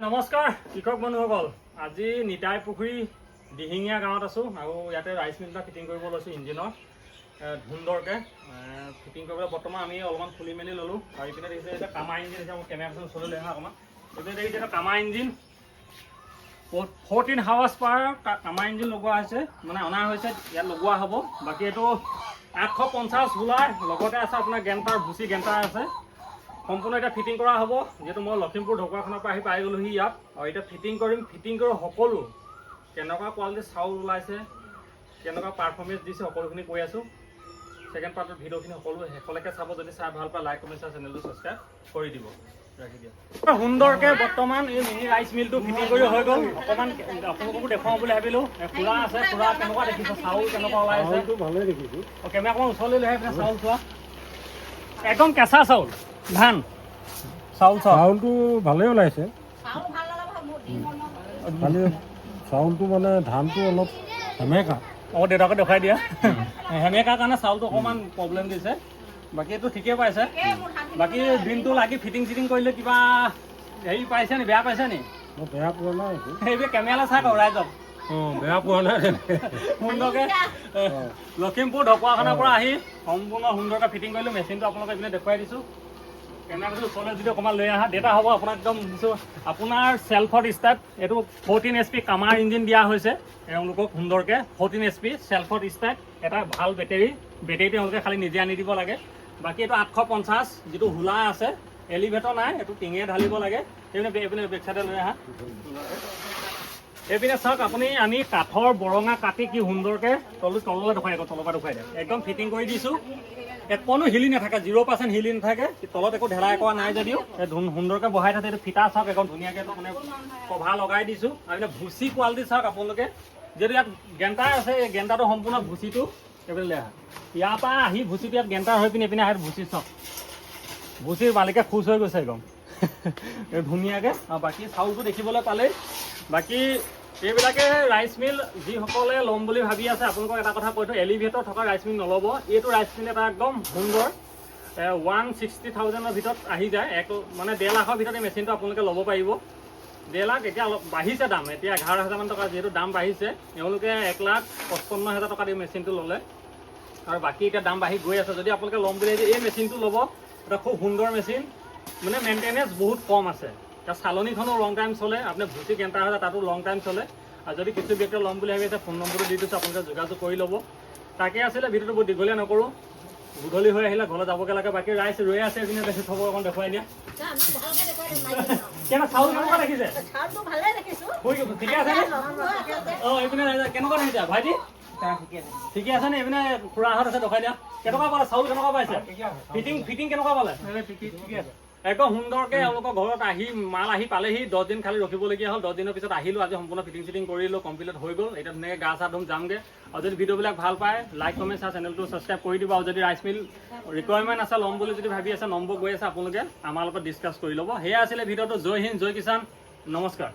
নমস্কাৰ কৃষক বন্ধুসকল, আজি নিতাই পুখুৰী দিহিঙীয়া গাঁৱত আছোঁ আৰু ইয়াতে ৰাইচ মিল এটা ফিটিং কৰিব লৈছোঁ ইঞ্জিনৰ সুন্দৰকৈ ফিটিং কৰিবলৈ। বৰ্তমান আমি অলপমান খুলি মেলি ল'লোঁ আৰু ইপিনে দেখিছে এতিয়া কামা ইঞ্জিন হৈছে। মোৰ কেমেৰাখন ওচৰলৈ আহা অকণমান। এইপিনে দেখিছে এটা কামা ইঞ্জিন 14 হাৱাৰ্ছ পাৱাৰ কামা ইঞ্জিন লগোৱা হৈছে, মানে অনা হৈছে, ইয়াত লগোৱা হ'ব। বাকী এইটো 850 বোলাৰ লগতে আছে আপোনাৰ গেণ্টাৰ ভুচি গেণ্টাৰ আছে। সম্পূৰ্ণ এটা ফিটিং কৰা হ'ব, যেহেতু মই লখিমপুৰ ঢকুৱাখানাৰ পৰা পাই গ'লোহি ইয়াত আৰু এতিয়া ফিটিং কৰিম। ফিটিং কৰি সকলো কেনেকুৱা কোৱালিটিৰ চাউল ওলাইছে, কেনেকুৱা পাৰফৰ্মেঞ্চ দিছে, সকলোখিনি কৈ আছোঁ। ছেকেণ্ড পাৰ্টৰ ভিডিঅ'খিনি সকলো শেষলৈকে চাব। যদি চাই ভাল পায় লাইক কমেণ্ট শ্বেয়াৰ চেনেলটো ছাবস্ক্ৰাইব কৰি দিব। ৰাখি দিয়ক। সুন্দৰকৈ বৰ্তমান এই মিনি ৰাইচ মিলটো ফিটিং কৰি হৈ গ'ল। অকণমান আপোনালোককো দেখুৱাওঁ বুলি ভাবিলোঁ। খুৰা আছে, খুৰা কেনেকুৱা দেখিছে, চাউল কেনেকুৱা ওলাইছে? ভালেই দেখিছোঁ। কেমেৰা অকণমান ওচৰলৈ লৈ আহি চাউল চোৱা, একদম কেঁচা চাউল ধান চাউলটো ভালেই ওলাইছে। খালি চাউলটো মানে ধানটো অলপ সেমেকা। অঁ, দেউতাকে দেখুৱাই দিয়া। সেমেকাৰ কাৰণে চাউলটো অকণমান প্ৰব্লেম দিছে। বাকী এইটো ঠিকেই পাইছে। বাকী দিনটো লাগি ফিটিং চিটিং কৰিলে কিবা হেৰি পাইছে নি, বেয়া পাইছে নি? মই বেয়া পোৱা নাই। সেইবোৰ কেমেৰা চাই কওঁ ৰাইজক। অঁ, বেয়া পোৱা নাই। সুন্দৰকৈ লখিমপুৰ ঢকুৱাখানাৰ পৰা আহি সম্পূৰ্ণ সুন্দৰকৈ ফিটিং কৰিলোঁ। মেচিনটো আপোনালোকে এইপিনে দেখুৱাই দিছোঁ। কেমেৰাটো ওচৰলৈ যদি অকণমান লৈ আহা, ডেটা হ'ব আপোনাক একদম দিছোঁ। আপোনাৰ চেল্ফত ষ্টাৰ্ট, এইটো 14 HP কামাৰ ইঞ্জিন দিয়া হৈছে তেওঁলোকক সুন্দৰকৈ। 14 HP চেল্ফত ষ্টাৰ্ট, এটা ভাল বেটেৰী তেওঁলোকে খালি নিজে আনি দিব লাগে। বাকী এইটো 850 যিটো হোলা আছে, এলিভেটৰ নাই, এইটো টিঙে ঢালিব লাগে। এইপিনে বেক চাইডে লৈ আহা। এইপিনে চাওক আপুনি, আমি কাঠৰ বৰঙা কাটি কি সুন্দৰকৈ তললৈ দেখুৱাই আকৌ তলৰ পৰা দেখুৱাই দিয়ে। একদম ফিটিং কৰি দিছোঁ, একো হিলি নাথাকে, 0% হিলি নাথাকে। তলত একো ঢেলাই কৰা নাই যদিও সুন্দৰকৈ বহাই থাকে। এইটো ফিটা চাওক, একদম ধুনীয়াকৈ মানে কভাৰ লগাই দিছোঁ। আৰু এতিয়া ভুচি কোৱালিটি চাওক আপোনালোকে, যিহেতু ইয়াত গেণ্টাৰ আছে, এই গেণ্টাৰটো সম্পূৰ্ণ ভুচিটো এইপিনে লৈ আহা। ইয়াৰ পৰা আহি ভুচিটো ইয়াত গেণ্টাৰ হৈ পিনে এইপিনে আহি ভুচি চাওক, ভুচিৰ মালিকে খুচ হৈ গৈছে একদম ধুনীয়াকৈ। আৰু বাকী চাউলটো দেখিবলৈ পালেই। বাকী এইবিলাকে ৰাইচ মিল যিসকলে ল'ম বুলি ভাবি আছে, আপোনালোকক এটা কথা কৈ থওঁ, এলিভেটৰ থকা ৰাইচ মিল নল'ব। এইটো ৰাইচ মিল এটা একদম সুন্দৰ 160,000ৰ ভিতৰত আহি যায়। মানে 1.5 লাখৰ ভিতৰত এই মেচিনটো আপোনালোকে ল'ব পাৰিব। 1.5 লাখ এতিয়া অলপ বাঢ়িছে দাম, এতিয়া 11,000মান টকা যিহেতু দাম বাঢ়িছে, তেওঁলোকে 1,55,000 টকা দি মেচিনটো ল'লে। আৰু বাকী এতিয়া দাম বাঢ়ি গৈ আছে। যদি আপোনালোকে ল'ম বুলি এই মেচিনটো ল'ব, এটা খুব সুন্দৰ মেচিন, মানে মেইনটেনেঞ্চ বহুত কম আছে। চালনীখনো লং টাইম চলে, আপুনি ভুচি গেণ্টাৰ হয় তাতো লং টাইম চলে। আৰু যদি কিছু ব্যক্তিয়ে ল'ম বুলি ভাবি আছে, ফোন নম্বৰটো দি দিছোঁ, আপোনালোকে যোগাযোগ কৰি ল'ব। তাকে আছিলে ভিডিঅ'টো বহুত দীঘলীয়া নকৰোঁ, গধূলি হৈ আহিলে ঘৰলৈ যাবগৈ লাগে। বাকী ৰাইচ ৰৈ আছে, এইপিনে দেখি থ'ব, অকণ দেখুৱাই দিয়া। চাউল কেনেকুৱা দেখিছে? ঠিকে আছে নে? অঁ, এইপিনে কেনেকুৱা দেখিছে ভাইটি? ঠিকে আছে নে? এইপিনে খুৰাহঁত আছে, দেখুৱাই দিয়া। কেনেকুৱা পালে চাউল, কেনেকুৱা পাইছে? ফিটিং কেনেকুৱা পালে? ঠিকে আছে, একদম সুন্দৰকৈ এওঁলোকৰ ঘৰত আহি মাল আহি পালেহি। 10 দিন খালি ৰখিবলগীয়া হ'ল। 10 দিনৰ পিছত আহিলোঁ, আজি সম্পূৰ্ণ ফিটিং চিটিং কৰিলোঁ, কমপ্লিট হৈ গ'ল। এতিয়া ধুনীয়াকৈ গা চা ধুম যামগৈ। আৰু যদি ভিডিঅ'বিলাক ভাল পায় লাইক কমেণ্ট শ্বেয়াৰ চেনেলটো ছাবস্ক্ৰাইব কৰি দিব। আৰু যদি ৰাইচ মিল ৰিকুৱাৰমেণ্ট আছে, ল'ম বুলি যদি ভাবি আছে, নম্বৰ গৈ আছে, আপোনালোকে আমাৰ লগত ডিছকাছ কৰি ল'ব। সেয়া আছিলে ভিডিঅ'টো। জয় হিন্দ, জয় কিষাণ, নমস্কাৰ।